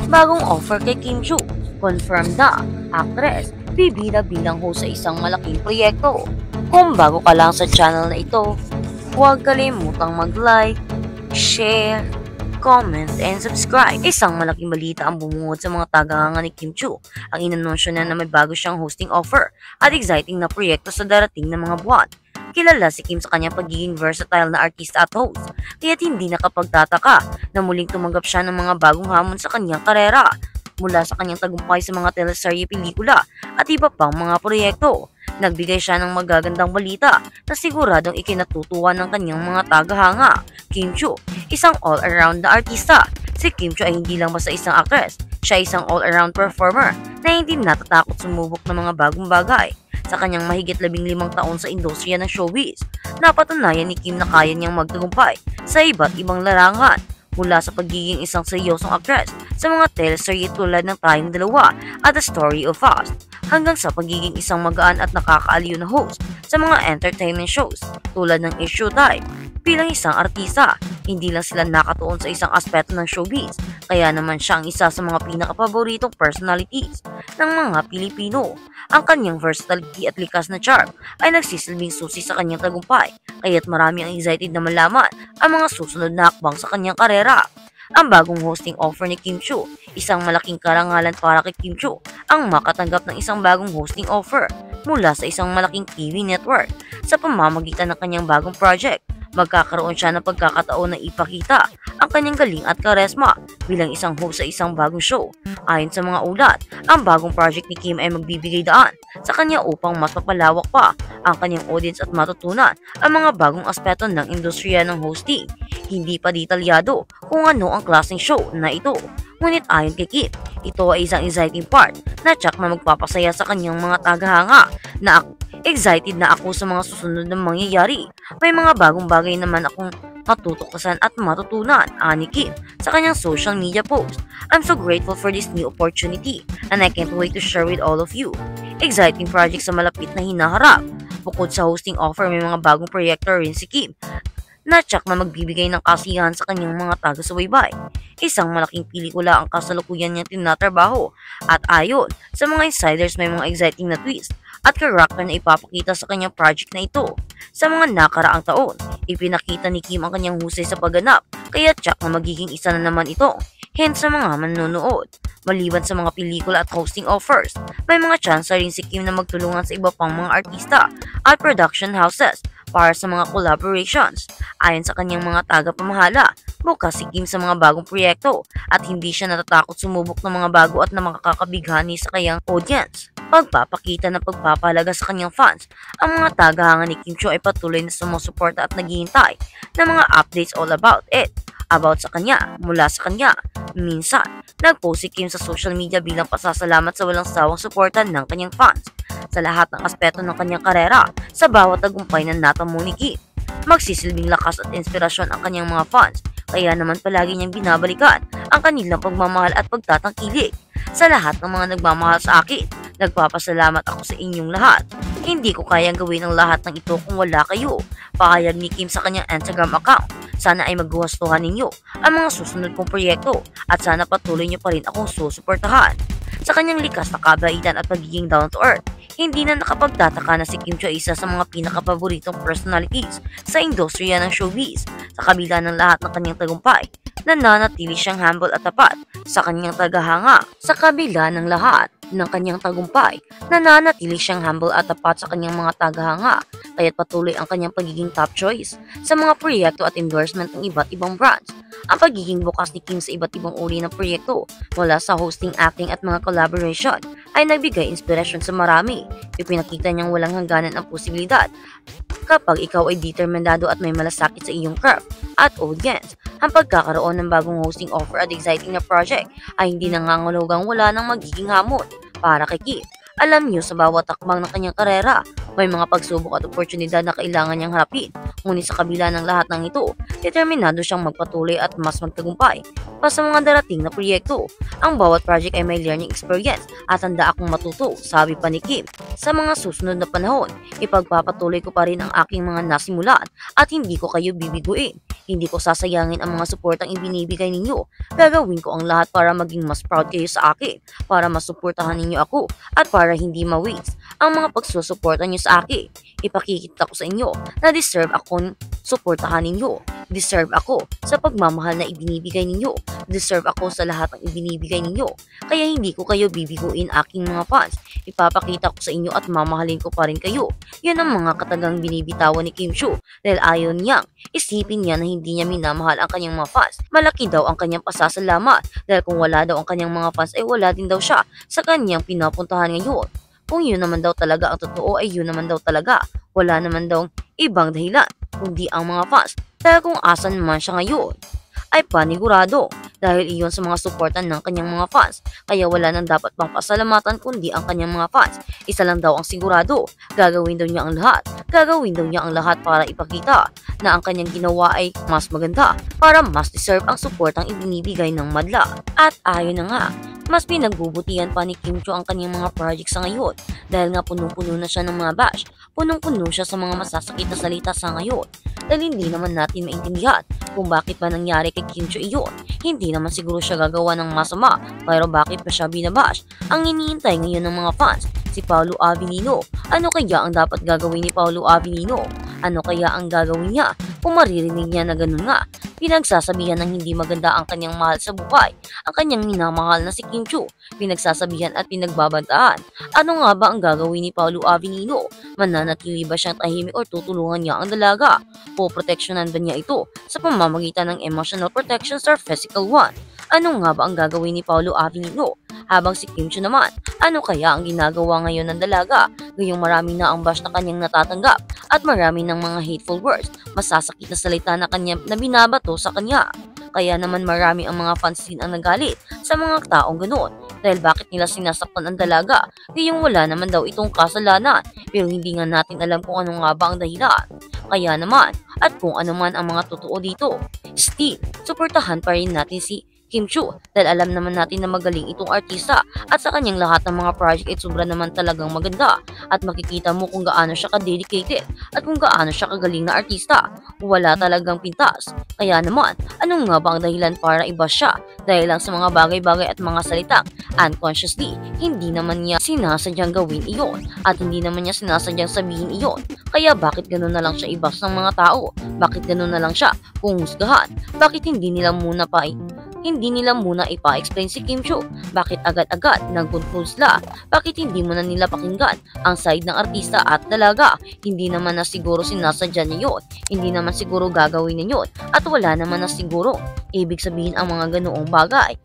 Bagong offer kay Kim Chu. Confirmed na, actress, bibida bilang host sa isang malaking proyekto. Kung bago ka lang sa channel na ito, huwag kalimutang mag-like, share, comment, and subscribe. Isang malaking balita ang bumungod sa mga tagahanga ni Kim Chu. Ang inanunsyo na may bago siyang hosting offer at exciting na proyekto sa darating na mga buwan. Kilala si Kim sa kanyang pagiging versatile na artista at host, kaya't hindi nakapagtataka na muling tumanggap siya ng mga bagong hamon sa kanyang karera. Mula sa kanyang tagumpay sa mga teleserye, pelikula at iba pang mga proyekto, nagbigay siya ng magagandang balita na siguradong ikinatutuwa ng kanyang mga tagahanga. Kim Chu, isang all-around na artista. Si Kim Chu ay hindi lang basta isang actress, siya ay isang all-around performer na hindi natatakot sumubok ng mga bagong bagay. Sa kanyang mahigit 15 taon sa industriya ng showbiz, napatunayan ni Kim na kaya niyang magtagumpay sa iba't ibang larangan. Mula sa pagiging isang seryosong actress sa mga teleserye tulad ng Tayong Dalawa at The Story of Us, hanggang sa pagiging isang magaan at nakakaaliw na host sa mga entertainment shows tulad ng Issue Time. Bilang isang artista, hindi lang sila nakatuon sa isang aspeto ng showbiz, kaya naman siya ang isa sa mga pinakapaboritong personalities ng mga Pilipino. Ang kanyang versatility at likas na charm ay nagsisilbing susi sa kanyang tagumpay, kaya't marami ang excited na malaman ang mga susunod na hakbang sa kanyang karera. Ang bagong hosting offer ni Kim Chu, isang malaking karangalan para kay Kim Chu ang makatanggap ng isang bagong hosting offer mula sa isang malaking TV network. Sa pamamagitan ng kanyang bagong project, magkakaroon siya ng pagkakataon na ipakita ang kanyang galing at karesma bilang isang host sa isang bagong show. Ayon sa mga ulat, ang bagong project ni Kim ay magbibigay daan sa kanya upang mas mapalawak pa ang kanyang audience at matutunan ang mga bagong aspeto ng industriya ng hosting. Hindi pa detalyado kung ano ang klaseng show na ito. Ngunit ayon kay Kim, ito ay isang exciting part na tsak na magpapasaya sa kanyang mga tagahanga na excited na ako sa mga susunod na mangyayari. May mga bagong bagay naman akong matutuklasan at matutunan, ani Kim sa kanyang social media post. I'm so grateful for this new opportunity and I can't wait to share with all of you. Exciting project sa malapit na hinaharap. Bukod sa hosting offer, may mga bagong proyekto rin si Kim na tsak na magbibigay ng kasiyahan sa kanyang mga taga-subaybay. Isang malaking pelikula ang kasalukuyan niyang tinatrabaho at ayon sa mga insiders may mga exciting na twist at karakter na ipapakita sa kanyang project na ito. Sa mga nakaraang taon, ipinakita ni Kim ang kanyang husay sa pagganap, kaya tsak na magiging isa na naman ito hence sa mga manonood. Maliban sa mga pelikula at hosting offers, may mga chance rin si Kim na magtulungan sa iba pang mga artista at production houses para sa mga collaborations. Ayon sa kanyang mga tagapamahala, bukas si Kim sa mga bagong proyekto at hindi siya natatakot sumubok ng mga bago at na makakabighani sa kanyang audience. Pagpapakita ng pagpapalaga sa kanyang fans, ang mga tagahanga ni Kim Chu ay patuloy na sumusuporta at naghihintay ng mga updates all about it. About sa kanya, mula sa kanya. Minsan, nag-post si Kim sa social media bilang pasasalamat sa walang sawang suporta ng kanyang fans sa lahat ng aspeto ng kanyang karera sa bawat tagumpay na natamo ni Kim. Magsisilbing lakas at inspirasyon ang kanyang mga fans, kaya naman palagi niyang binabalikan ang kanilang pagmamahal at pagtatangkilik. Sa lahat ng mga nagmamahal sa akin, nagpapasalamat ako sa inyong lahat. Hindi ko kayang gawin ang lahat ng ito kung wala kayo. Pahayag ni Kim sa kanyang Instagram account. Sana ay maggustuhan ninyo ang mga susunod kong proyekto at sana patuloy niyo pa rin akong susuportahan. Sa kanyang likas na kabaitan at pagiging down to earth, hindi na nakapagtataka na si Kim Chu ay isa sa mga pinakapaboritong personalities sa industriya ng showbiz. Sa kabila ng lahat ng kanyang tagumpay, nananatili siyang humble at tapat sa kanyang tagahanga. Sa kabila ng lahat ng kanyang tagumpay, nananatili siyang humble at tapat sa kanyang mga tagahanga, kaya't patuloy ang kanyang pagiging top choice sa mga proyekto at endorsement ng iba't ibang brands. Ang pagiging bukas ni Kim sa iba't ibang uri ng proyekto mula sa hosting, acting at mga collaboration ay nagbigay inspirasyon sa marami. Ipinakita niyang walang hangganan ang posibilidad kapag ikaw ay determinado at may malasakit sa iyong craft at audience. Ang pagkakaroon ng bagong hosting offer at exciting na project ay hindi nangangahulugang wala ng magiging hamon para kay Kim. Alam niyo, sa bawat takbang ng kanyang karera, May mga pagsubok at oportunidad na kailangan niyang harapin, ngunit sa kabila ng lahat ng ito, determinado siyang magpatuloy at mas magtagumpay pa sa mga darating na proyekto. Ang bawat project ay may learning experience at handa akong matuto, sabi pa ni Kim. Sa mga susunod na panahon, ipagpapatuloy ko pa rin ang aking mga nasimulan at hindi ko kayo bibiguin. Hindi ko sasayangin ang mga suportang ibinibigay ninyo. Gagawin ko ang lahat para maging mas proud kayo sa akin, para masuportahan ninyo ako at para hindi ma-waste ang mga pagsusuporta niyo sa akin. Ipakikita ko sa inyo na deserve akong suportahan ninyo. Deserve ako sa pagmamahal na ibinibigay ninyo. Deserve ako sa lahat ng ibinibigay ninyo. Kaya hindi ko kayo bibiguin, aking mga fans. Ipapakita ko sa inyo at mamahalin ko pa rin kayo. Yan ang mga katagang binibitawan ni Kim Chiu dahil ayaw niyang isipin niya na hindi niya minamahal ang kanyang mga fans. Malaki daw ang kanyang pasasalamat dahil kung wala daw ang kanyang mga fans ay wala din daw siya sa kanyang pinapuntahan ngayon. Kung yun naman daw talaga ang totoo ay yun naman daw talaga. Wala naman daw ibang dahilan kundi ang mga fans. Dahil kung asan man siya ngayon ay panigurado dahil iyon sa mga suportan ng kanyang mga fans. Kaya wala nang dapat pang pasalamatan kundi ang kanyang mga fans. Isa lang daw ang sigurado, gagawin daw niya ang lahat. Gagawin daw niya ang lahat para ipakita na ang kanyang ginawa ay mas maganda para mas deserve ang suportang ibinibigay ng madla. At ayon na nga, mas pinagbubutihan pa ni Kim Chiu ang kanyang mga projects sa ngayon dahil nga punong-puno na siya ng mga bash. Punong-puno siya sa mga masasakit na salita sa ngayon dahil hindi naman natin maintindihan kung bakit ba nangyari kay Kim Chiu iyon. Hindi naman siguro siya gagawa ng masama pero bakit pa siya binabash? Ang iniintay ngayon ng mga fans, si Paolo Avellino. Ano kaya ang dapat gagawin ni Paolo Avellino? Ano kaya ang gagawin niya kung maririnig niya na ganun nga? Pinagsasabihan ng hindi maganda ang kanyang mahal sa buhay, ang kanyang minamahal na si Kim Chiu. Pinagsasabihan at pinagbabantaan. Ano nga ba ang gagawin ni Paolo Avellino? Mananatili ba siyang tahimik o tutulungan niya ang dalaga? O proteksyonan ba niya ito sa pamamagitan ng emotional protection or physical one? Ano nga ba ang gagawin ni Paolo Avellino? Habang si Kim Chiu naman, ano kaya ang ginagawa ngayon ng dalaga? Gayong marami na ang bash na kanyang natatanggap at marami ng mga hateful words, masasakit na salita na binabato sa kanya. Kaya naman marami ang mga fans din ang nagalit sa mga taong ganoon dahil bakit nila sinasaktan ang dalaga? Gayong wala naman daw itong kasalanan pero hindi nga natin alam kung ano nga ba ang dahilan. Kaya naman, at kung ano man ang mga totoo dito, still, suportahan pa rin natin si Kim Chiu dahil alam naman natin na magaling itong artista at sa kanyang lahat ng mga project ay sobra naman talagang maganda at makikita mo kung gaano siya ka-dedicated at kung gaano siya kagaling na artista. Wala talagang pintas. Kaya naman, anong nga ba ang dahilan para iba siya? Dahil lang sa mga bagay-bagay at mga salitang unconsciously, hindi naman niya sinasadyang gawin iyon at hindi naman niya sinasadyang sabihin iyon. Kaya bakit gano'n na lang siya ibas ng mga tao? Bakit gano'n na lang siya humusgahan? Bakit hindi nila muna ipa-explain si Kim Chiu? Bakit agad-agad nag-confuse la? Bakit hindi mo na nila pakinggan ang side ng artista at dalaga? Hindi naman na siguro sinasadya niya yun. Hindi naman siguro gagawin niya yun. At wala naman na siguro ibig sabihin ang mga ganoong bagay.